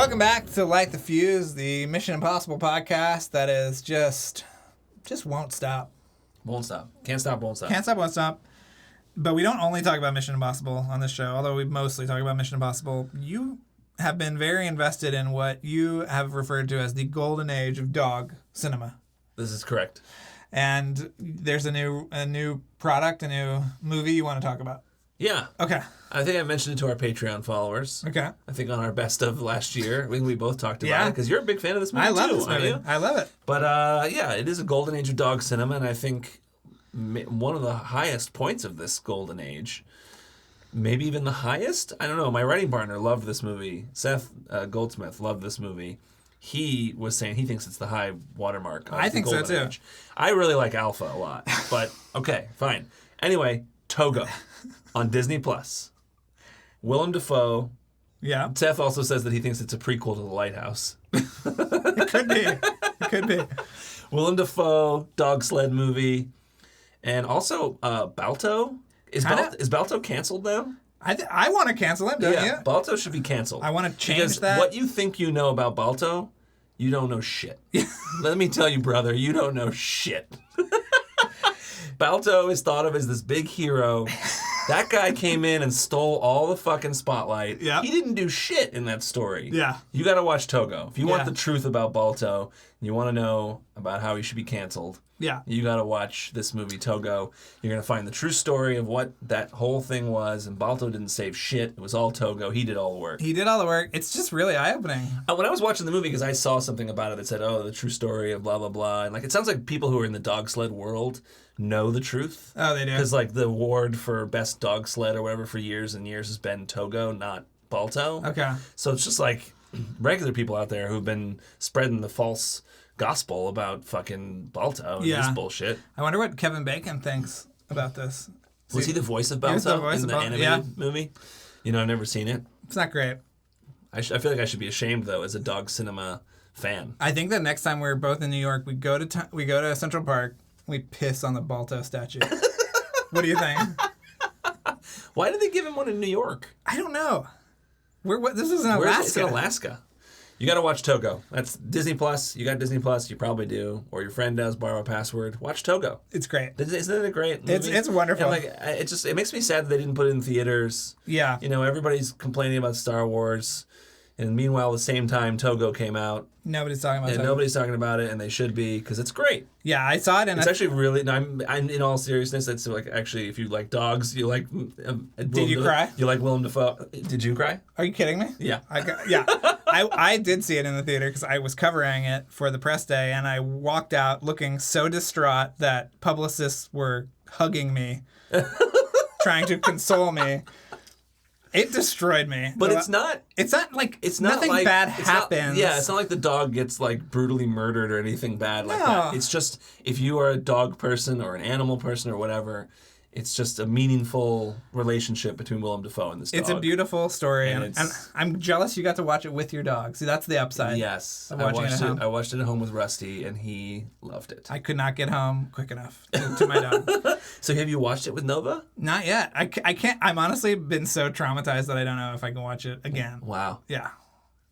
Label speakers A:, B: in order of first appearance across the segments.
A: Welcome back to Light the Fuse, the Mission Impossible podcast that is just won't stop.
B: Won't stop. Can't stop, won't stop.
A: Can't stop, won't stop. But we don't only talk about Mission Impossible on this show, although we mostly talk about Mission Impossible. You have been very invested in what you have referred to as the golden age of dog cinema.
B: This is correct.
A: And there's a new product, a new movie you want to talk about.
B: Yeah.
A: Okay.
B: I think I mentioned it to our Patreon followers.
A: Okay.
B: I think on our best of last year, we both talked about it because you're a big fan of this movie
A: I love
B: too,
A: this movie.
B: aren't you?
A: I love it.
B: But yeah, it is a golden age of dog cinema, and I think one of the highest points of this golden age, maybe even the highest, I don't know, my writing partner loved this movie. Seth Goldsmith loved this movie. He was saying he thinks it's the high watermark of
A: I think so, too.
B: age. I really like Alpha a lot, but okay, fine. Anyway, Togo on Disney+. Willem Dafoe.
A: Yeah.
B: Seth also says that he thinks it's a prequel to The Lighthouse.
A: It could be. It could be.
B: Willem Dafoe, dog sled movie. And also Balto. Is Balto canceled now?
A: I want to cancel him, don't you?
B: Balto should be canceled.
A: I want to change
B: because
A: that.
B: What you think you know about Balto, you don't know shit. Let me tell you, brother, you don't know shit. Balto is thought of as this big hero. That guy came in and stole all the fucking spotlight.
A: Yeah.
B: He didn't do shit in that story.
A: Yeah.
B: You got to watch Togo. If you want the truth about Balto, you want to know about how he should be canceled.
A: Yeah.
B: You got to watch this movie, Togo. You're going to find the true story of what that whole thing was, and Balto didn't save shit. It was all Togo. He did all the work.
A: He did all the work. It's just really eye-opening.
B: When I was watching the movie, because I saw something about it that said, oh, the true story of blah, blah, blah. And like, it sounds like people who are in the dog sled world know the truth.
A: Oh, they do?
B: Because like the award for best dog sled or whatever for years and years has been Togo, not Balto.
A: Okay.
B: So it's just like regular people out there who've been spreading the false gospel about fucking Balto and this bullshit.
A: I wonder what Kevin Bacon thinks about this.
B: Was he the voice of Balto in the animated movie? You know, I've never seen it.
A: It's not great.
B: I feel like I should be ashamed, though, as a dog cinema fan.
A: I think that next time we're both in New York, we go to Central Park, we piss on the Balto statue. What do you think?
B: Why did they give him one in New York?
A: I don't know. This was in Alaska.
B: It's in Alaska. You got to watch Togo. That's Disney Plus. You got Disney Plus. You probably do, or your friend does. Borrow a password. Watch Togo.
A: It's great.
B: Isn't it a great movie?
A: It's wonderful.
B: And it makes me sad that they didn't put it in theaters.
A: Yeah.
B: You know, everybody's complaining about Star Wars, and meanwhile, at the same time, Togo came out.
A: Nobody's talking about it.
B: Nobody's talking about it, and they should be, because it's great.
A: Yeah, I saw it, and
B: it's actually really. I'm in all seriousness. It's like actually, if you like dogs, you like.
A: Did you cry?
B: You like Willem Dafoe? Did you cry?
A: Are you kidding me?
B: Yeah.
A: I did see it in the theater because I was covering it for the press day, and I walked out looking so distraught that publicists were hugging me, trying to console me. It destroyed me.
B: But it's not
A: nothing
B: like,
A: bad happens.
B: It's not like the dog gets like brutally murdered or anything bad like that. It's just if you are a dog person or an animal person or whatever, it's just a meaningful relationship between Willem Dafoe and this dog.
A: It's a beautiful story, and I'm jealous you got to watch it with your dog. See, that's the upside.
B: Yes,
A: I
B: watched it at home with Rusty, and he loved it.
A: I could not get home quick enough to my dog.
B: So have you watched it with Nova?
A: Not yet. I can't. I'm honestly been so traumatized that I don't know if I can watch it again.
B: Wow.
A: Yeah.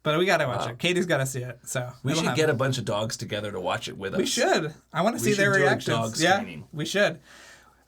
A: But we got to watch it. Katie's got to see it. So
B: we should get a bunch of dogs together to watch it with us.
A: We should. I want to see their reactions.
B: Dog screening.
A: We should.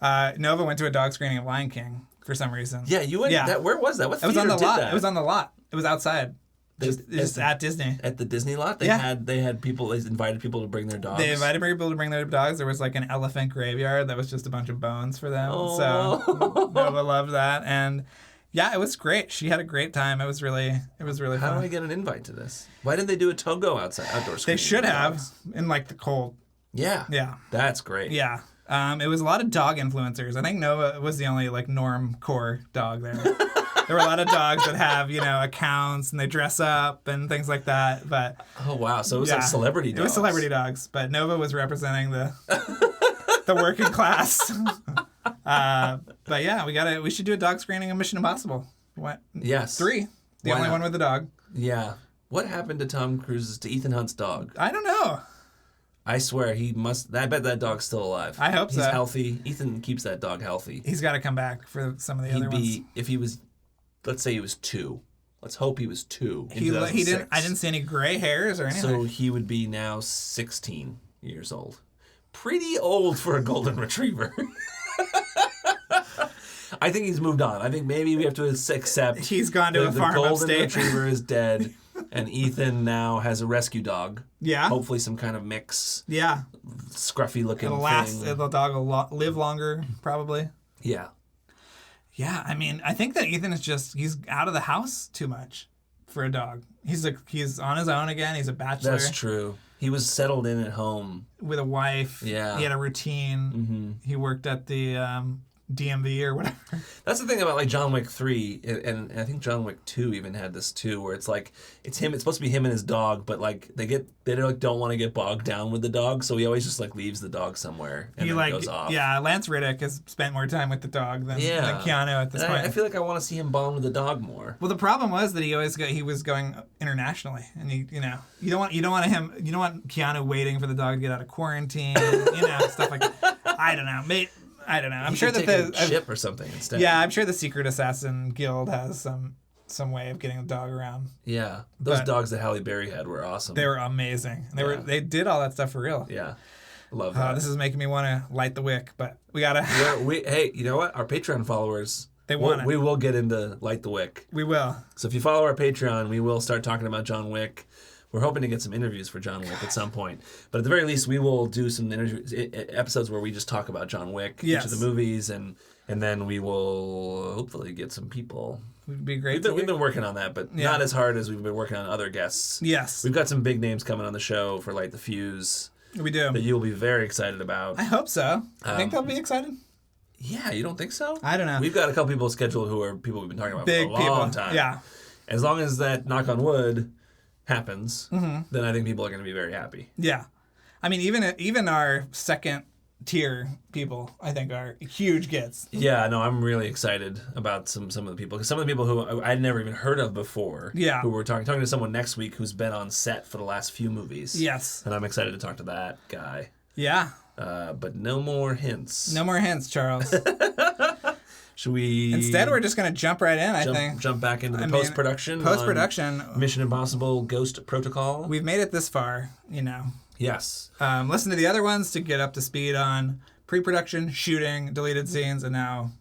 A: Nova went to a dog screening of Lion King for some reason.
B: Yeah, you went. Yeah. Where was that? What theater
A: did that?
B: That?
A: It was on the lot. It was outside. Just at Disney.
B: At the Disney lot? They had people, they invited people to bring their dogs.
A: They invited people to bring their dogs. There was like an elephant graveyard that was just a bunch of bones for them. Oh. So Nova loved that. And yeah, it was great. She had a great time. It was really fun.
B: How do I get an invite to this? Why didn't they do a Togo outdoor screening?
A: They should have in like the cold.
B: Yeah.
A: Yeah.
B: That's great.
A: Yeah. It was a lot of dog influencers. I think Nova was the only like norm core dog there. There were a lot of dogs that have, accounts and they dress up and things like that. But
B: oh wow, so it was like celebrity dogs.
A: It was celebrity dogs, but Nova was representing the working class. But yeah, we should do a dog screening of Mission Impossible. What?
B: Yes.
A: 3. The only one with a dog.
B: Yeah. What happened to Ethan Hunt's dog?
A: I don't know.
B: I swear he must. I bet that dog's still alive.
A: I hope so.
B: He's healthy. Ethan keeps that dog healthy.
A: He's got to come back for some of the other ones.
B: If he was, let's say he was 2, Let's hope he was 2 in
A: He
B: 2006.
A: didn't. I didn't see any gray hairs or anything.
B: So he would be now 16 years old. Pretty old for a golden retriever. I think he's moved on. I think maybe we have to accept
A: he's gone to a farm
B: the golden
A: upstate.
B: retriever is dead, and Ethan now has a rescue dog.
A: Yeah.
B: Hopefully some kind of mix.
A: Yeah.
B: Scruffy looking
A: It'll last.
B: thing.
A: The dog will live longer, probably.
B: Yeah.
A: Yeah. I mean, I think that Ethan is he's out of the house too much for a dog. He's on his own again. He's a bachelor.
B: That's true. He was settled in at home.
A: With a wife.
B: Yeah.
A: He had a routine. Mm-hmm. He worked at the DMV or whatever.
B: That's the thing about like John Wick 3, and I think John Wick 2 even had this too, where it's like it's supposed to be him and his dog, but like they don't want to get bogged down with the dog, so he always just like leaves the dog somewhere and then goes off.
A: Yeah, Lance Reddick has spent more time with the dog than Keanu at this point.
B: I feel like I want to see him bond with the dog more.
A: Well, the problem was that he was going internationally, and you don't want Keanu waiting for the dog to get out of quarantine, stuff like that. I don't know, mate. I don't know. I'm sure that
B: a ship or something instead.
A: Yeah, I'm sure the Secret Assassin Guild has some way of getting the dog around.
B: Yeah, those dogs that Halle Berry had were awesome.
A: They were amazing. They did all that stuff for real.
B: Yeah, love that.
A: This is making me want to light the wick, but we gotta.
B: Hey, you know what? Our Patreon followers. We will get into Light the Wick.
A: We will.
B: So if you follow our Patreon, we will start talking about John Wick. We're hoping to get some interviews for John Wick at some point. But at the very least, we will do some episodes where we just talk about John Wick, each of the movies, and then we will hopefully get some people.
A: It would be great.
B: We've been working on that, but not as hard as we've been working on other guests.
A: Yes.
B: We've got some big names coming on the show for Light the Fuse.
A: We do.
B: That you'll be very excited about.
A: I hope so. I think they'll be excited.
B: Yeah, you don't think so?
A: I don't know.
B: We've got a couple people scheduled who are people we've been talking about
A: big
B: for a long time.
A: Yeah.
B: As long as that, knock on wood, happens, then I think people are going to be very happy.
A: Yeah. I mean, even our second tier people, I think, are huge gets.
B: Yeah, no, I'm really excited about some of the people. Because some of the people who I'd never even heard of before, who we're talking to someone next week who's been on set for the last few movies.
A: Yes.
B: And I'm excited to talk to that guy.
A: Yeah.
B: But no more hints.
A: No more hints, Charles.
B: Should we...
A: Instead, we're just going to jump right in, I think.
B: Jump back into the post-production.
A: Post-production.
B: Mission Impossible Ghost Protocol.
A: We've made it this far,
B: Yes.
A: Listen to the other ones to get up to speed on pre-production, shooting, deleted scenes, and now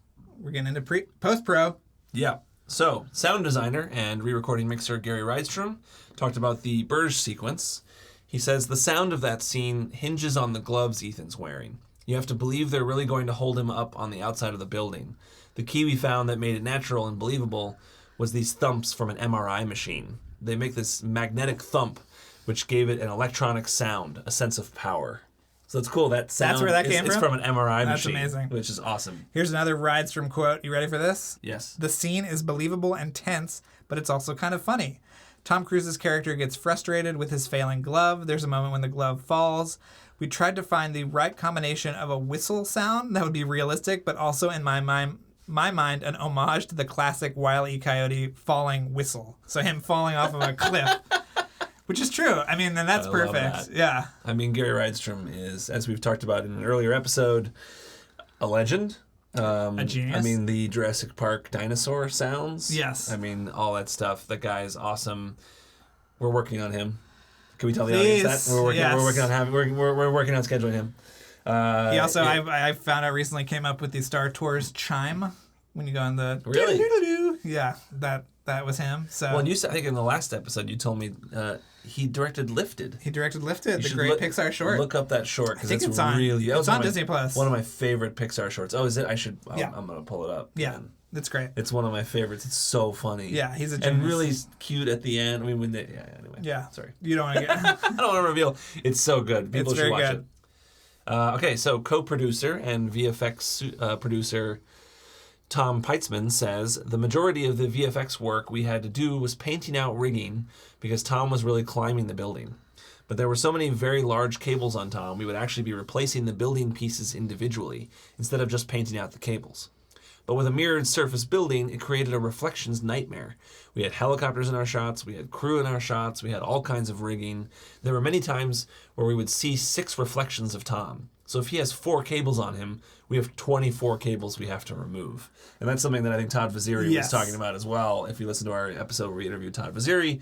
A: we're getting into post-pro.
B: Yeah. So, sound designer and re-recording mixer Gary Rydstrom talked about the Burge sequence. He says, the sound of that scene hinges on the gloves Ethan's wearing. You have to believe they're really going to hold him up on the outside of the building. The key we found that made it natural and believable was these thumps from an MRI machine. They make this magnetic thump, which gave it an electronic sound, a sense of power. So it's cool. That sound.
A: That's where that came from?
B: It's from an MRI
A: That's
B: machine.
A: amazing.
B: Which is awesome.
A: Here's another Rydstrom quote. You ready for this?
B: Yes.
A: The scene is believable and tense, but it's also kind of funny. Tom Cruise's character gets frustrated with his failing glove. There's a moment when the glove falls. We tried to find the right combination of a whistle sound that would be realistic, but also in my mind, an homage to the classic Wile E. Coyote falling whistle. So him falling off of a cliff, which is true. I mean, and that's perfect.
B: Love that.
A: Yeah.
B: I mean, Gary Rydstrom is, as we've talked about in an earlier episode, a legend.
A: A genius.
B: I mean, the Jurassic Park dinosaur sounds.
A: Yes.
B: I mean, all that stuff. That guy is awesome. We're working on him. Can we tell the
A: Please.
B: audience that? We're working on having. We're working on scheduling him.
A: He also, I found out recently, came up with the Star Tours chime when you go on the...
B: Really?
A: Yeah, that was him. So.
B: Well, and you said, I think in the last episode, you told me he directed Lifted.
A: He directed Lifted, the great Pixar short.
B: Look up that short because it's
A: on.
B: really...
A: It's on Disney Plus.
B: One of my favorite Pixar shorts. Oh, is it? I should...
A: Yeah.
B: I'm going to pull it up.
A: Yeah,
B: man.
A: it's great.
B: It's one of my favorites. It's so funny.
A: Yeah, he's a genius.
B: And really cute at the end. I mean, anyway.
A: Yeah.
B: Sorry.
A: You don't want to get...
B: I don't want to reveal. It's so good. People should watch
A: good.
B: it. Okay, so co-producer and VFX producer Tom Peitzman says, the majority of the VFX work we had to do was painting out rigging because Tom was really climbing the building. But there were so many very large cables on Tom, we would actually be replacing the building pieces individually instead of just painting out the cables. But with a mirrored surface building, it created a reflections nightmare. We had helicopters in our shots, we had crew in our shots, we had all kinds of rigging. There were many times where we would see 6 reflections of Tom. So if he has 4 cables on him, we have 24 cables we have to remove. And that's something that I think Todd Vaziri was talking about as well. If you listen to our episode where we interviewed Todd Vaziri,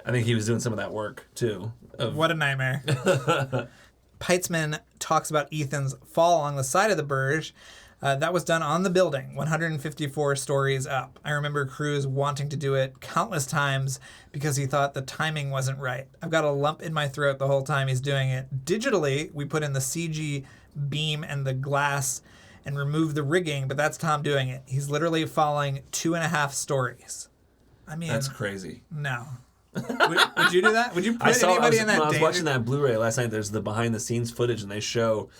B: I think he was doing some of that work too.
A: What a nightmare. Peitzman talks about Ethan's fall along the side of the Burj. That was done on the building, 154 stories up. I remember Cruise wanting to do it countless times because he thought the timing wasn't right. I've got a lump in my throat the whole time he's doing it. Digitally, we put in the CG beam and the glass and remove the rigging, but that's Tom doing it. He's literally falling 2.5 stories. I mean...
B: That's crazy.
A: No. Would you do that? Would you put anybody in that
B: when I was
A: danger?
B: watching that Blu-ray last night, there's the behind-the-scenes footage, and they show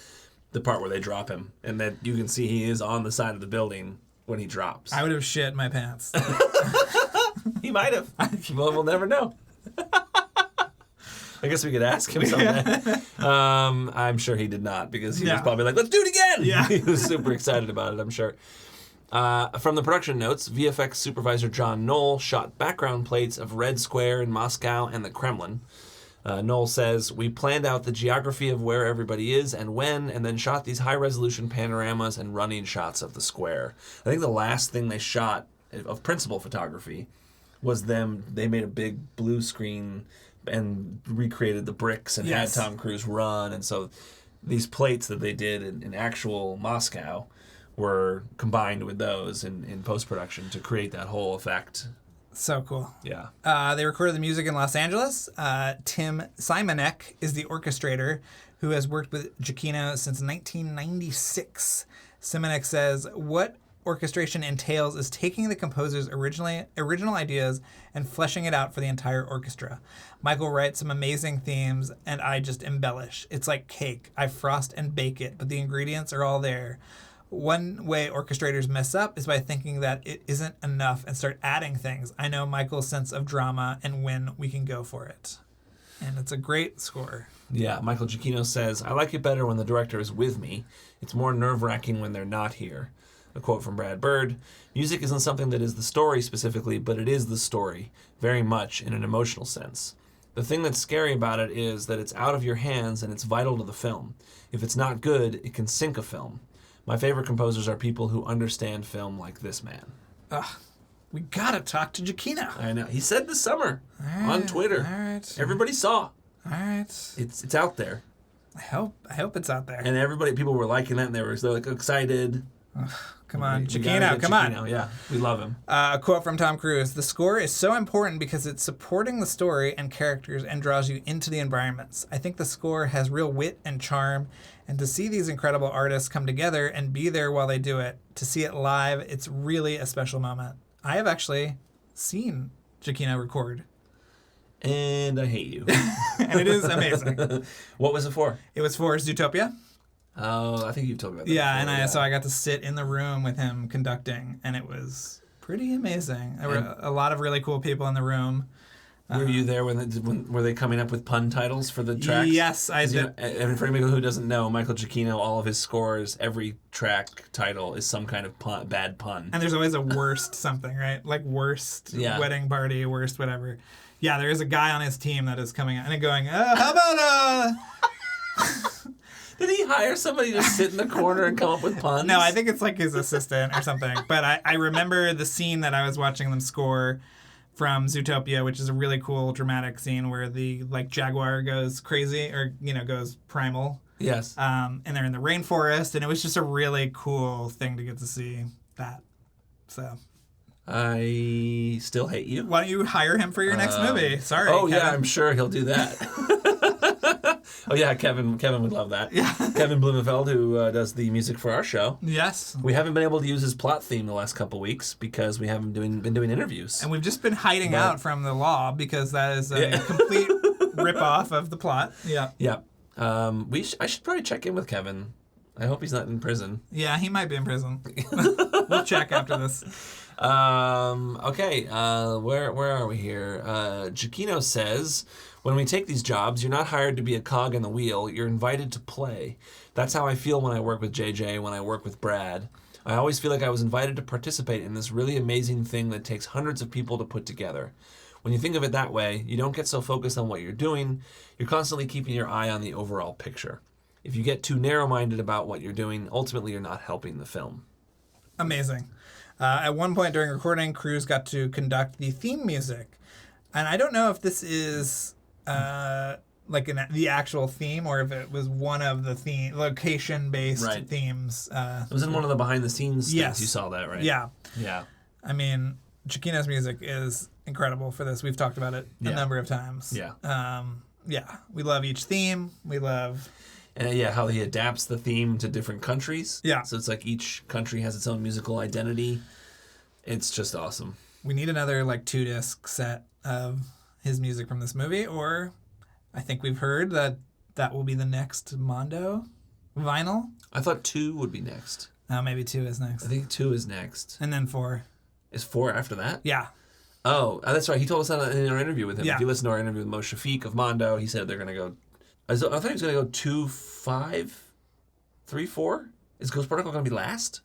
B: the part where they drop him, and that you can see he is on the side of the building when he drops.
A: I would have shit my pants.
B: He might have. Well, we'll never know. I guess we could ask him someday. I'm sure he did not, because he was probably like, let's do it again!
A: Yeah.
B: He was super excited about it, I'm sure. From the production notes, VFX supervisor John Knoll shot background plates of Red Square in Moscow and the Kremlin. Knoll says, we planned out the geography of where everybody is and when, and then shot these high-resolution panoramas and running shots of the square. I think the last thing they shot of principal photography was they made a big blue screen and recreated the bricks and had Tom Cruise run. And so these plates that they did in actual Moscow were combined with those in post-production to create that whole effect.
A: So cool.
B: Yeah.
A: They recorded the music in Los Angeles. Tim Simonek is the orchestrator who has worked with Giacchino since 1996. Simonek says, what orchestration entails is taking the composer's original ideas and fleshing it out for the entire orchestra. Michael writes some amazing themes, and I just embellish. It's like cake. I frost and bake it, but the ingredients are all there. One way orchestrators mess up is by thinking that it isn't enough and start adding things. I know Michael's sense of drama and when we can go for it. And it's a great score.
B: Yeah, Michael Giacchino says, I like it better when the director is with me. It's more nerve-wracking when they're not here. A quote from Brad Bird, music isn't something that is the story specifically, but it is the story, very much in an emotional sense. The thing that's scary about it is that it's out of your hands and it's vital to the film. If it's not good, it can sink a film. My favorite composers are people who understand film like this man.
A: We gotta talk to Giacchino.
B: I know. He said this summer on Twitter.
A: All right.
B: Everybody saw.
A: All right.
B: It's out there.
A: I hope it's out there.
B: And people were liking that, and they're like excited.
A: Come on,
B: We gotta
A: Giacchino,
B: get
A: come
B: Giacchino.
A: on.
B: Yeah, we love him.
A: A quote from Tom Cruise, the score is so important because it's supporting the story and characters and draws you into the environments. I think the score has real wit and charm, and to see these incredible artists come together and be there while they do it, to see it live, it's really a special moment. I have actually seen Giacchino record.
B: And I hate you.
A: And it is amazing.
B: What was it for?
A: It was for Zootopia.
B: Oh, I think you've told me about that.
A: Yeah,
B: before,
A: so I got to sit in the room with him conducting, and it was pretty amazing. There were a lot of really cool people in the room.
B: Were you there when were they coming up with pun titles for the tracks?
A: Yes, I did.
B: And for anybody who doesn't know, Michael Giacchino, all of his scores, every track title is some kind of bad pun.
A: And there's always a worst something, right? Like worst wedding party, worst whatever. Yeah, there is a guy on his team that is coming out and going, how about
B: Did he hire somebody to sit in the corner and come up with puns?
A: No, I think it's like his assistant or something. But I remember the scene that I was watching them score from Zootopia, which is a really cool dramatic scene where the jaguar goes crazy or goes primal.
B: Yes.
A: And they're in the rainforest, and it was just a really cool thing to get to see that. So
B: I still hate you.
A: why don't you hire him for your next movie? Sorry.
B: Oh,
A: Kevin.
B: yeah, I'm sure he'll do that. Oh, yeah, Kevin would love that.
A: Yeah.
B: Kevin Blumenfeld, who does the music for our show.
A: Yes.
B: We haven't been able to use his plot theme the last couple weeks because we haven't been doing interviews.
A: And we've just been hiding out from the law because that is a complete rip-off of the plot. Yeah.
B: Yeah. I should probably check in with Kevin. I hope he's not in prison.
A: Yeah, he might be in prison. We'll check after this.
B: Okay, where are we here? Giacchino says, when we take these jobs, you're not hired to be a cog in the wheel, you're invited to play. That's how I feel when I work with JJ, when I work with Brad. I always feel like I was invited to participate in this really amazing thing that takes hundreds of people to put together. When you think of it that way, you don't get so focused on what you're doing. You're constantly keeping your eye on the overall picture. If you get too narrow-minded about what you're doing, ultimately you're not helping the film.
A: Amazing. At one point during recording, crews got to conduct the theme music. And I don't know if this is the actual theme or if it was one of the location-based themes.
B: It was in one of the behind-the-scenes things. You saw that, right?
A: Yeah.
B: Yeah.
A: I mean, Giacchino's music is incredible for this. We've talked about it a number of times.
B: Yeah.
A: We love each theme. We love...
B: And how he adapts the theme to different countries.
A: Yeah.
B: So it's like each country has its own musical identity. It's just awesome.
A: We need another 2-disc set of his music from this movie, or I think we've heard that will be the next Mondo vinyl.
B: I thought 2 would be next.
A: Maybe 2 is next.
B: I think 2 is next.
A: And then 4.
B: Is 4 after that?
A: Yeah.
B: Oh, that's right. He told us that in our interview with him.
A: Yeah.
B: If you listen to our interview with Mo Shafiq of Mondo, he said they're going to go... I thought he was going to go 2, 5, 3, 4. Is Ghost Protocol going to be last?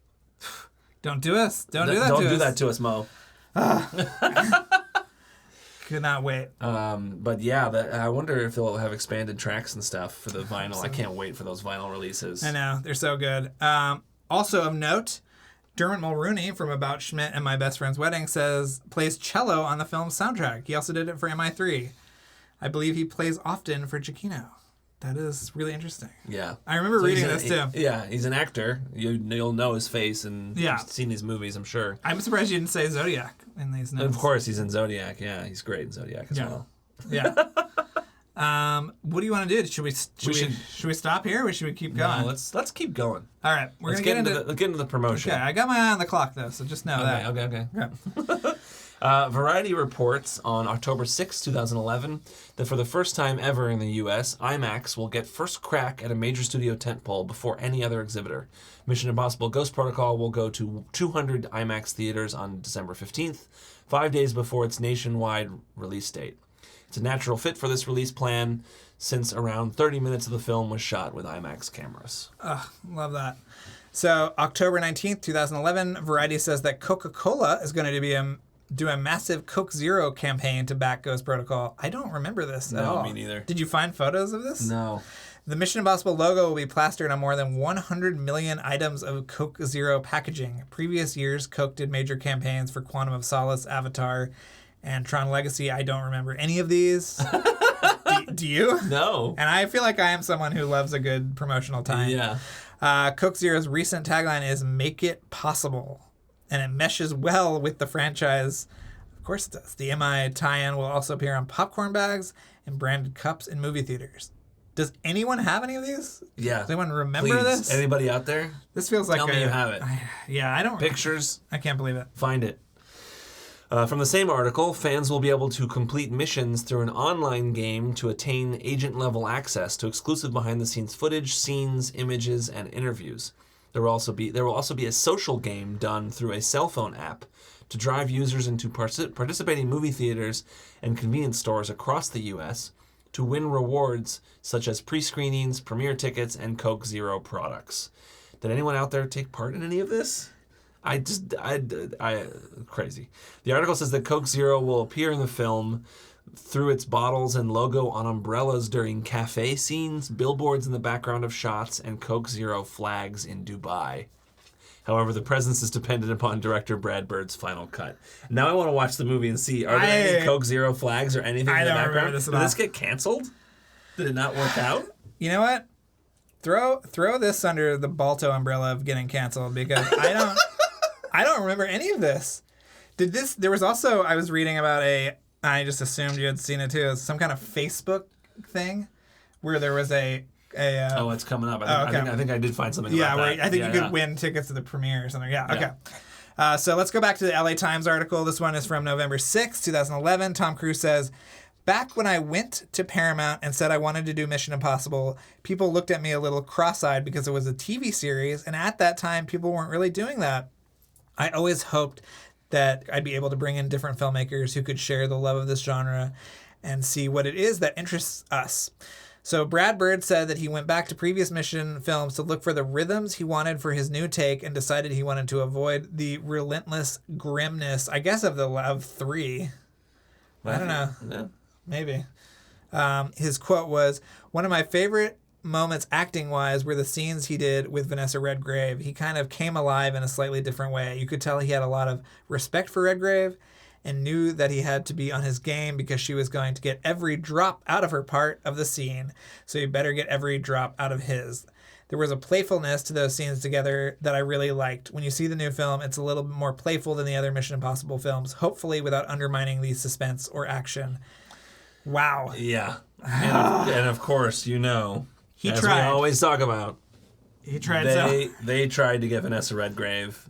A: Don't do us. Don't do that
B: Don't
A: to us.
B: do that to us, Mo.
A: Could not wait.
B: But yeah, I wonder if they'll have expanded tracks and stuff for the vinyl. I can't wait for those vinyl releases.
A: I know. They're so good. Also of note, Dermot Mulrooney from About Schmidt and My Best Friend's Wedding plays cello on the film's soundtrack. He also did it for MI3. I believe he plays often for Giacchino. That is really interesting.
B: Yeah.
A: I remember reading this too.
B: Yeah, he's an actor. You'll know his face and you've seen these movies, I'm sure.
A: I'm surprised you didn't say Zodiac in these notes.
B: And of course, he's in Zodiac. Yeah, he's great in Zodiac as well.
A: Yeah. What do you want to do? Should we stop here or should we keep going?
B: No, let's keep going.
A: All right,
B: Let's get into the promotion.
A: Okay, I got my eye on the clock though, so just know that.
B: Okay. Variety reports on October 6, 2011, that for the first time ever in the U.S., IMAX will get first crack at a major studio tentpole before any other exhibitor. Mission Impossible Ghost Protocol will go to 200 IMAX theaters on December 15th, 5 days before its nationwide release date. It's a natural fit for this release plan, since around 30 minutes of the film was shot with IMAX cameras.
A: Love that. So, October 19th, 2011, Variety says that Coca-Cola is going to do a massive Coke Zero campaign to back Ghost Protocol. I don't remember this at all.
B: No, me neither.
A: Did you find photos of this?
B: No.
A: The Mission Impossible logo will be plastered on more than 100 million items of Coke Zero packaging. Previous years, Coke did major campaigns for Quantum of Solace, Avatar, and Tron Legacy. I don't remember any of these. Do you?
B: No.
A: And I feel like I am someone who loves a good promotional time.
B: Yeah.
A: Coke Zero's recent tagline is "Make it possible," and it meshes well with the franchise. Of course it does. The MI tie-in will also appear on popcorn bags and branded cups in movie theaters. Does anyone have any of these?
B: Yeah.
A: Does anyone remember
B: Please.
A: this?
B: Anybody out there?
A: This feels like
B: Tell me you have it.
A: I don't.
B: Pictures?
A: I can't believe it.
B: Find it. From the same article, fans will be able to complete missions through an online game to attain agent-level access to exclusive behind-the-scenes footage, scenes, images, and interviews. There will also be a social game done through a cell phone app to drive users into participating movie theaters and convenience stores across the U.S. to win rewards such as pre-screenings, premiere tickets, and Coke Zero products. Did anyone out there take part in any of this? Crazy. The article says that Coke Zero will appear in the film through its bottles and logo on umbrellas during cafe scenes, billboards in the background of shots, and Coke Zero flags in Dubai. However, the presence is dependent upon director Brad Bird's final cut. Now I want to watch the movie and see, are there any Coke Zero flags or anything in the background? Did this get canceled? Did it not work out?
A: You know what? Throw this under the Balto umbrella of getting canceled, because I don't remember any of this. There was also, I was reading about I just assumed you had seen it too, some kind of Facebook thing where there was
B: it's coming up. I think I did find something about that.
A: I think you could win tickets to the premiere or something. Yeah, okay. So let's go back to the LA Times article. This one is from November 6, 2011. Tom Cruise says, "Back when I went to Paramount and said I wanted to do Mission Impossible, people looked at me a little cross-eyed because it was a TV series, and at that time, people weren't really doing that. I always hoped that I'd be able to bring in different filmmakers who could share the love of this genre and see what it is that interests us. So Brad Bird said that he went back to previous Mission films to look for the rhythms he wanted for his new take and decided he wanted to avoid the relentless grimness, I guess, of 3. I don't know.
B: Yeah.
A: Maybe. His quote was, "One of my favorite moments acting-wise were the scenes he did with Vanessa Redgrave. He kind of came alive in a slightly different way. You could tell he had a lot of respect for Redgrave and knew that he had to be on his game because she was going to get every drop out of her part of the scene, so he better get every drop out of his. There was a playfulness to those scenes together that I really liked. When you see the new film, it's a little bit more playful than the other Mission Impossible films, hopefully without undermining the suspense or action." Wow.
B: Yeah. And of course, you know,
A: He
B: as
A: tried.
B: we always talk about,
A: He tried
B: they tried to get Vanessa Redgrave.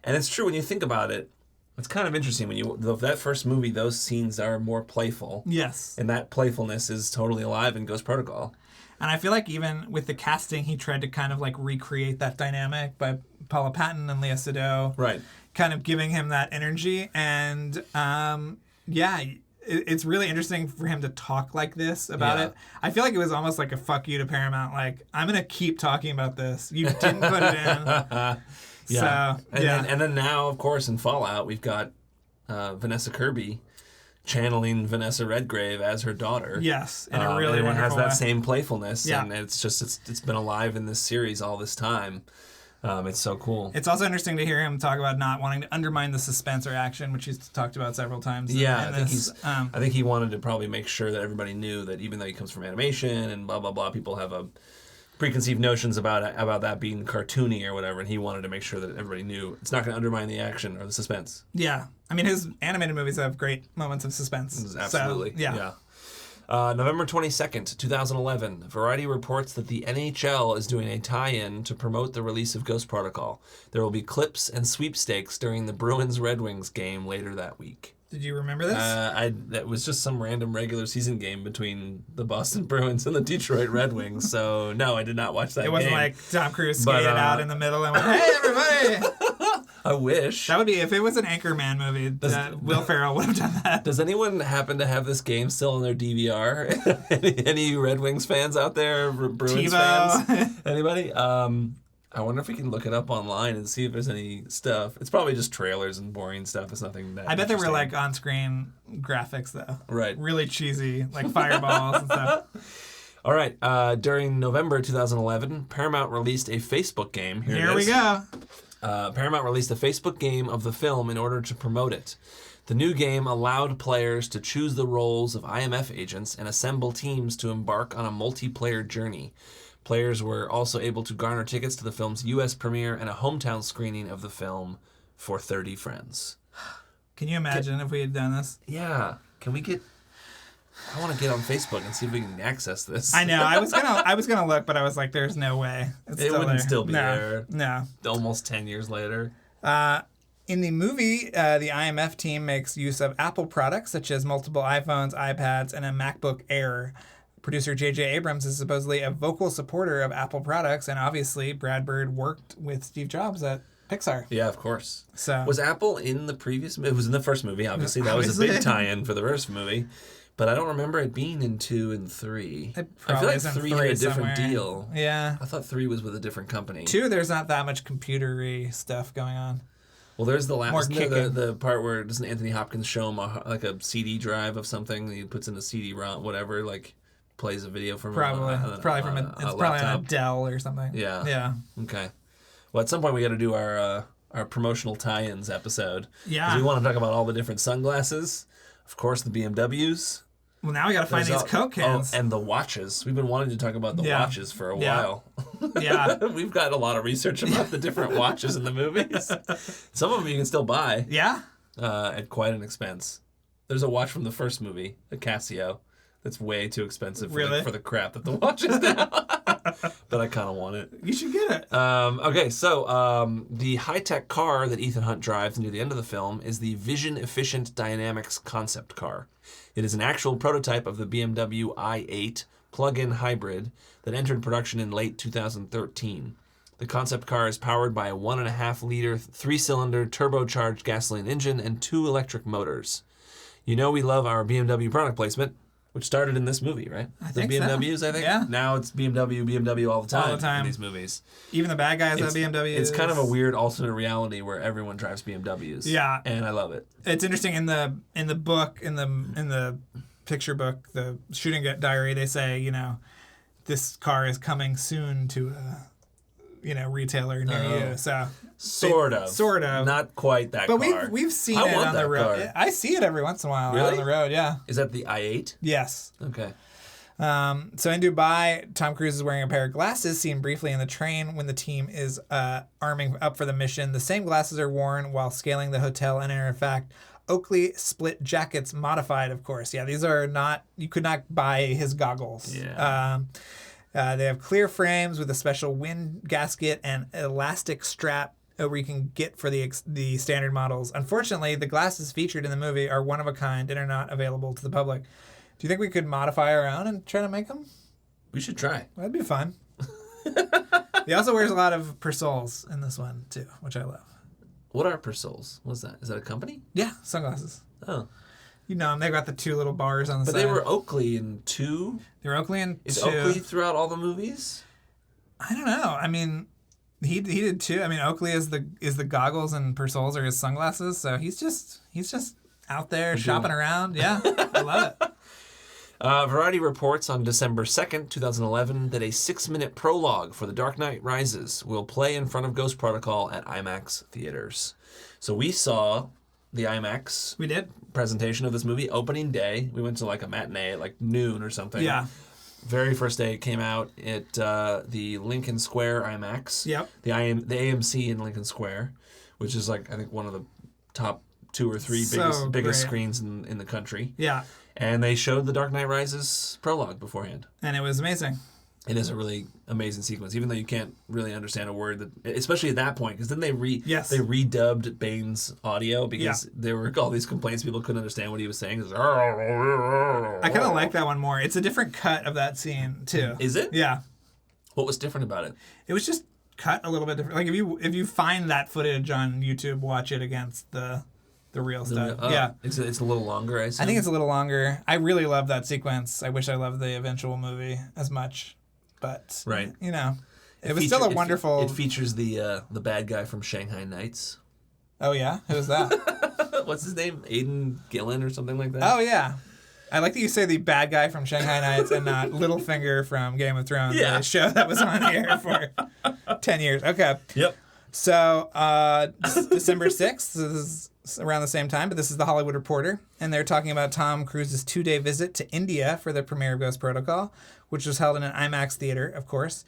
B: And it's true when you think about it. It's kind of interesting when that first movie, those scenes are more playful.
A: Yes.
B: And that playfulness is totally alive in Ghost Protocol.
A: And I feel like even with the casting, he tried to kind of like recreate that dynamic by Paula Patton and Lea Seydoux.
B: Right.
A: Kind of giving him that energy. And it's really interesting for him to talk like this about it. I feel like it was almost like a fuck you to Paramount. Like, I'm going to keep talking about this. You didn't put it in.
B: Yeah.
A: So,
B: and then now, of course, in Fallout, we've got Vanessa Kirby channeling Vanessa Redgrave as her daughter.
A: Yes, in a really
B: everyone has
A: wonderful
B: that
A: way.
B: same playfulness,
A: Yeah.
B: and it's been alive in this series all this time. It's so cool.
A: It's also interesting to hear him talk about not wanting to undermine the suspense or action, which he's talked about several times.
B: Yeah,
A: I
B: I think he wanted to probably make sure that everybody knew that even though he comes from animation and blah blah blah, people have a preconceived notions about that being cartoony or whatever, and he wanted to make sure that everybody knew it's not going to undermine the action or the suspense.
A: Yeah. I mean, his animated movies have great moments of suspense.
B: Absolutely.
A: So, yeah.
B: November 22nd, 2011, Variety reports that the NHL is doing a tie-in to promote the release of Ghost Protocol. There will be clips and sweepstakes during the Bruins-Red Wings game later that week.
A: Did you remember this?
B: That was just some random regular season game between the Boston Bruins and the Detroit Red Wings. So no, I did not watch that game.
A: It wasn't like Tom Cruise skated out in the middle and went, "Hey, everybody!"
B: I wish.
A: That would be, if it was an Anchorman movie, Will Ferrell would have done that.
B: Does anyone happen to have this game still on their DVR? any Red Wings fans out there? Bruins fans? Anybody? I wonder if we can look it up online and see if there's any stuff. It's probably just trailers and boring stuff. It's nothing that
A: I bet there were
B: interesting.
A: like on-screen graphics though.
B: Right.
A: Really cheesy, like fireballs and stuff.
B: All right. During November 2011, Paramount released a Facebook game.
A: Here we go.
B: Paramount released a Facebook game of the film in order to promote it. The new game allowed players to choose the roles of IMF agents and assemble teams to embark on a multiplayer journey. Players were also able to garner tickets to the film's U.S. premiere and a hometown screening of the film for 30 friends.
A: Can you imagine if we had done this?
B: Yeah. Can we get... I want to get on Facebook and see if we can access this.
A: I know. I was gonna look, but I was like, "There's no way."
B: It wouldn't still be there.
A: No.
B: Almost 10 years later.
A: In the movie, the IMF team makes use of Apple products such as multiple iPhones, iPads, and a MacBook Air. Producer J.J. Abrams is supposedly a vocal supporter of Apple products, and obviously Brad Bird worked with Steve Jobs at Pixar.
B: Yeah, of course.
A: So
B: was Apple in the previous movie? It was in the first movie, obviously. That was a big tie-in for the first movie. But I don't remember it being in 2 and 3. I feel like 3 had a different deal.
A: Yeah.
B: I thought 3 was with a different company.
A: 2, there's not that much computer-y stuff going on.
B: Well, there's the last,
A: More
B: isn't there
A: kicking.
B: the part where doesn't Anthony Hopkins show him a CD drive of something? He puts in a CD-ROM, whatever, like plays a video from
A: Probably. It's probably on a
B: laptop.
A: Dell or something.
B: Yeah.
A: Yeah.
B: Okay. Well, at some point we got to do our promotional tie-ins episode.
A: Yeah.
B: 'Cause we want to talk about all the different sunglasses. Of course, the BMWs.
A: Well, now we got to find these Coke cans.
B: Oh, and the watches. We've been wanting to talk about the watches for a while.
A: Yeah.
B: We've got a lot of research about the different watches in the movies. Some of them you can still buy
A: Yeah.
B: at quite an expense. There's a watch from the first movie, a Casio, that's way too expensive for the crap that the watch is now. But I kind of want it.
A: You should get it.
B: Okay, so the high-tech car that Ethan Hunt drives near the end of the film is the Vision Efficient Dynamics concept car. It is an actual prototype of the BMW i8 plug-in hybrid that entered production in late 2013. The concept car is powered by a 1.5-liter, 3-cylinder turbocharged gasoline engine and 2 electric motors. You know we love our BMW product placement. Which started in this movie, right?
A: I think
B: the BMWs, I think.
A: Yeah.
B: Now it's BMW all the time.
A: All the time.
B: In these movies.
A: Even the bad guys have BMWs.
B: It's kind of a weird alternate reality where everyone drives BMWs.
A: Yeah.
B: And I love it.
A: It's interesting in the book, in the picture book, the shooting diary, they say, you know, this car is coming soon to a retailer near you. So
B: Sort of. Not quite that car.
A: But we've seen it on the road. Car. I see it every once in a while out on the road, yeah.
B: Is that the i8?
A: Yes.
B: Okay.
A: So in Dubai, Tom Cruise is wearing a pair of glasses seen briefly in the train when the team is arming up for the mission. The same glasses are worn while scaling the hotel and are in fact Oakley split jackets modified, of course. Yeah, these are not, you could not buy his goggles.
B: Yeah.
A: They have clear frames with a special wind gasket and elastic strap where you can get for the standard models. Unfortunately, the glasses featured in the movie are one of a kind and are not available to the public. Do you think we could modify our own and try to make them?
B: We should try.
A: That'd be fun. He also wears a lot of Persols in this one, too, which I love.
B: What are Persols? What's that? Is that a company?
A: Yeah, sunglasses.
B: Oh.
A: You know them. They've got the two little bars on the side.
B: But they were Oakley in 2?
A: They were Oakley in 2.
B: Is Oakley throughout all the movies?
A: I don't know. I mean, he did 2. I mean, Oakley is the goggles and Persols are his sunglasses. So he's just out there shopping around. Yeah, I love it.
B: Variety reports on December 2nd, 2011, that a 6-minute prologue for The Dark Knight Rises will play in front of Ghost Protocol at IMAX theaters. So we saw the IMAX presentation of this movie opening day. We went to like a matinee at like noon or something.
A: Yeah.
B: Very first day it came out at the Lincoln Square IMAX.
A: Yep.
B: The AMC in Lincoln Square, which is like I think one of the top 2 or 3 biggest screens in the country.
A: Yeah.
B: And they showed The Dark Knight Rises prologue beforehand.
A: And it was amazing.
B: It is a really amazing sequence, even though you can't really understand a word, especially at that point, because then they redubbed Bane's audio because there were all these complaints people couldn't understand what he was saying.
A: I kind of like that one more. It's a different cut of that scene too.
B: Is it?
A: Yeah.
B: What was different about it?
A: It was just cut a little bit different. Like if you find that footage on YouTube, watch it against the real stuff. Yeah.
B: It's a little longer, I assume?
A: I think it's a little longer. I really love that sequence. I wish I loved the eventual movie as much. But, you know, it was still a wonderful...
B: It features the bad guy from Shanghai Nights.
A: Oh, yeah? Who's that?
B: What's his name? Aiden Gillen or something like that?
A: Oh, yeah. I like that you say the bad guy from Shanghai Nights and not Littlefinger from Game of Thrones.
B: Yeah.
A: The show that was on here for 10 years. Okay.
B: Yep.
A: So, December 6th, this is around the same time, but this is the Hollywood Reporter, and they're talking about Tom Cruise's 2-day visit to India for the premiere of Ghost Protocol, which was held in an IMAX theater, of course.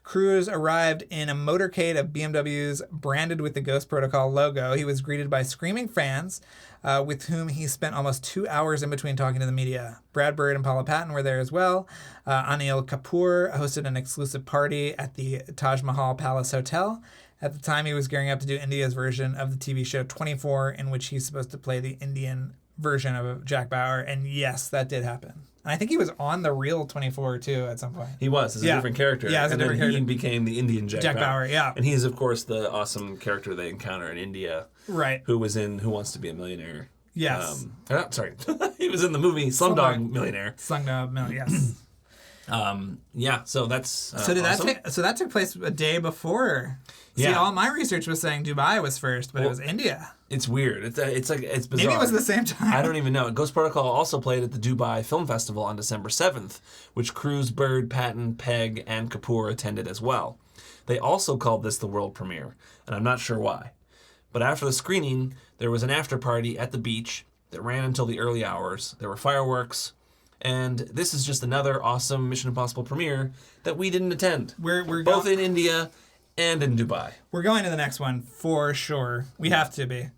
A: Cruise arrived in a motorcade of BMWs branded with the Ghost Protocol logo. He was greeted by screaming fans, with whom he spent almost 2 hours in between talking to the media. Brad Bird and Paula Patton were there as well. Anil Kapoor hosted an exclusive party at the Taj Mahal Palace Hotel. At the time, he was gearing up to do India's version of the TV show 24, in which he's supposed to play the Indian version of Jack Bauer. And yes, that did happen. And I think he was on the real 24, too, at some point.
B: He was, as a different character.
A: Yeah, as a different character.
B: And then he became the Indian Jack
A: Bauer, yeah.
B: And he's, of course, the awesome character they encounter in India.
A: Right.
B: Who was in Who Wants to Be a Millionaire.
A: Yes.
B: Sorry. He was in the movie Slumdog Millionaire.
A: Slumdog Millionaire, yes.
B: So that's
A: so did
B: awesome.
A: that took place a day before. See, all my research was saying Dubai was first, but it was India.
B: It's weird. It's bizarre.
A: Maybe it was the same time.
B: I don't even know. Ghost Protocol also played at the Dubai Film Festival on December 7th, which Cruise, Bird, Patton, Pegg, and Kapoor attended as well. They also called this the world premiere, and I'm not sure why. But after the screening, there was an after party at the beach that ran until the early hours. There were fireworks. And this is just another awesome Mission Impossible premiere that we didn't attend.
A: We're
B: both in India and in Dubai.
A: We're going to the next one for sure. We have to be.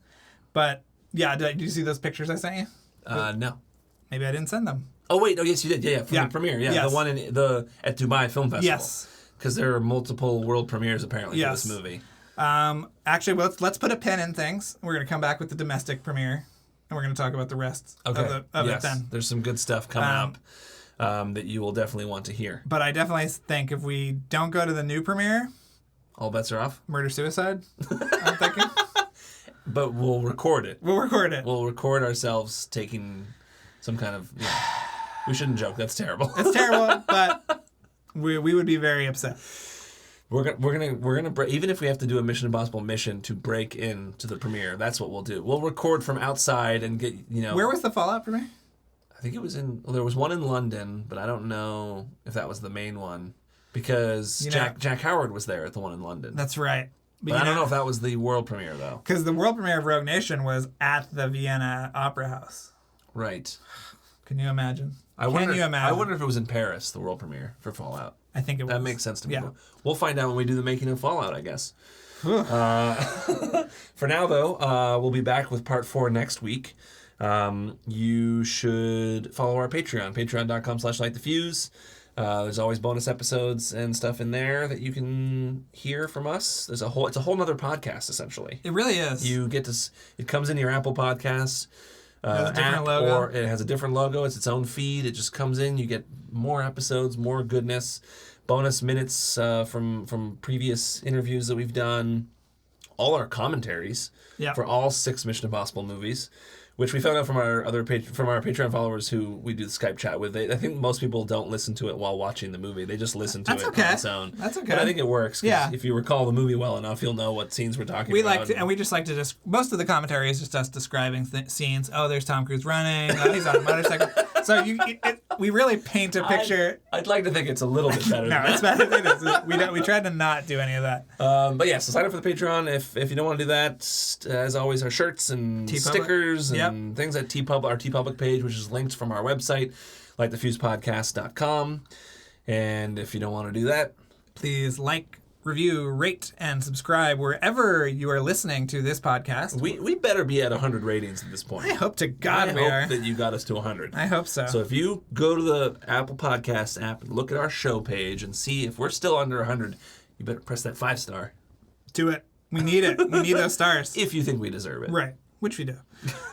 A: But yeah, did you see those pictures I sent you?
B: No.
A: Maybe I didn't send them.
B: Oh wait, yes you did. Yeah, from the premiere. Yeah,
A: yes.
B: The one at Dubai Film Festival.
A: Yes.
B: Because there are multiple world premieres apparently for this movie.
A: Actually, let's put a pin in things. We're going to come back with the domestic premiere. And we're going to talk about the rest of it then.
B: There's some good stuff coming up that you will definitely want to hear.
A: But I definitely think if we don't go to the new premiere...
B: All bets are off?
A: Murder-suicide, I'm thinking.
B: But we'll record it.
A: We'll record it.
B: We'll record ourselves taking some kind of... We shouldn't joke. That's terrible.
A: It's terrible, but we would be very upset.
B: We're gonna break, even if we have to do a Mission Impossible mission to break into the premiere. That's what we'll do. We'll record from outside and get
A: Where was the Fallout premiere?
B: I think it was there was one in London, but I don't know if that was the main one because Jack Howard was there at the one in London.
A: That's right.
B: But I don't know if that was the world premiere though.
A: Because the world premiere of Rogue Nation was at the Vienna Opera House.
B: Right.
A: Can you imagine?
B: I wonder if it was in Paris, the world premiere for Fallout.
A: I think it was.
B: That makes sense to me.
A: Yeah.
B: We'll find out when we do the making of Fallout, I guess. For now, though, we'll be back with part 4 next week. You should follow our Patreon, patreon.com/LightTheFuse. There's always bonus episodes and stuff in there that you can hear from us. It's a whole nother podcast, essentially.
A: It really is.
B: You get to, it comes in your Apple Podcasts.
A: It has a different
B: app,
A: logo.
B: or it has a different logo. It's its own feed. It just comes in. You get more episodes, more goodness, bonus minutes from previous interviews that we've done, all our commentaries for all 6 Mission Impossible movies, which we found out from our Patreon followers who we do the Skype chat with. I think most people don't listen to it while watching the movie. They just listen to it on its own.
A: That's okay.
B: But I think it works.
A: Yeah.
B: If you recall the movie well enough, you'll know what scenes we're talking about.
A: We just like to most of the commentary is just us describing scenes. Oh, there's Tom Cruise running. Oh, he's on a motorcycle. So we really paint a picture.
B: I'd like to think it's a little bit better.
A: No, it's better than it is. We tried to not do any of that.
B: But yeah, so sign up for the Patreon if you don't want to do that. As always, our shirts and stickers and things at our TeePublic page, which is linked from our website, LightTheFusePodcast.com. And if you don't want to do that,
A: please like, review, rate, and subscribe wherever you are listening to this podcast.
B: We better be at 100 ratings at this point.
A: I hope to God
B: we are. I hope that you got us to 100.
A: I hope so.
B: So if you go to the Apple Podcast app and look at our show page and see if we're still under 100, you better press that 5-star.
A: Do it. We need it. We need those stars.
B: If you think we deserve it.
A: Right. Which we do.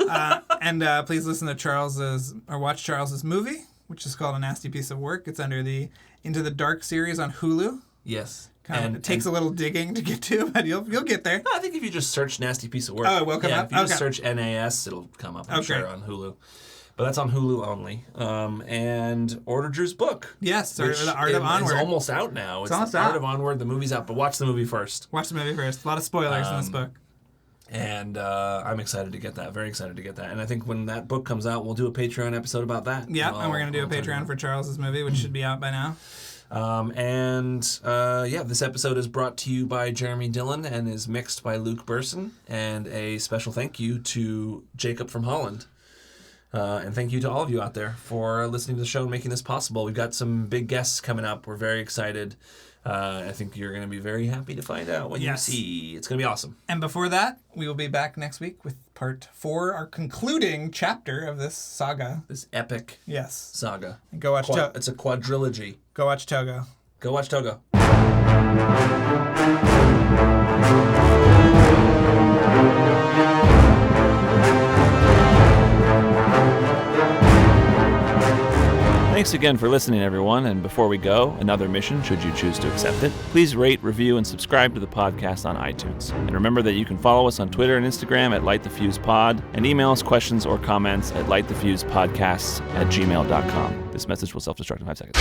A: And please listen to watch Charles's movie, which is called A Nasty Piece of Work. It's under the Into the Dark series on Hulu.
B: Yes.
A: It takes a little digging to get to, but you'll get there.
B: No, I think if you just search Nasty Piece of Work.
A: Oh, it will come up?
B: If you just search NAS, it'll come up, I'm sure, on Hulu. But that's on Hulu only. And order Drew's book.
A: Yes, The Art of Onward.
B: It's almost out now. It's
A: almost
B: The
A: out.
B: Art of Onward. The movie's out, but watch the movie first.
A: Watch the movie first. A lot of spoilers in this book.
B: And I'm excited to get that. Very excited to get that. And I think when that book comes out, we'll do a Patreon episode about that.
A: Yeah, and we're going to do a Patreon for Charles's movie, which should be out by now.
B: This episode is brought to you by Jeremy Dillon and is mixed by Luke Burson. And a special thank you to Jacob from Holland. And thank you to all of you out there for listening to the show and making this possible. We've got some big guests coming up. We're very excited. I think you're going to be very happy to find out what you see. It's going to be awesome.
A: And before that, we will be back next week with part 4, our concluding chapter of this saga.
B: This epic saga.
A: And go watch Togo.
B: It's a quadrilogy.
A: Go watch Togo.
B: Go watch Togo.
C: Thanks again for listening, everyone. And before we go, another mission, should you choose to accept it, please rate, review, and subscribe to the podcast on iTunes. And remember that you can follow us on Twitter and Instagram at LightTheFusePod and email us questions or comments at LightTheFusePodcasts@gmail.com. This message will self-destruct in 5 seconds.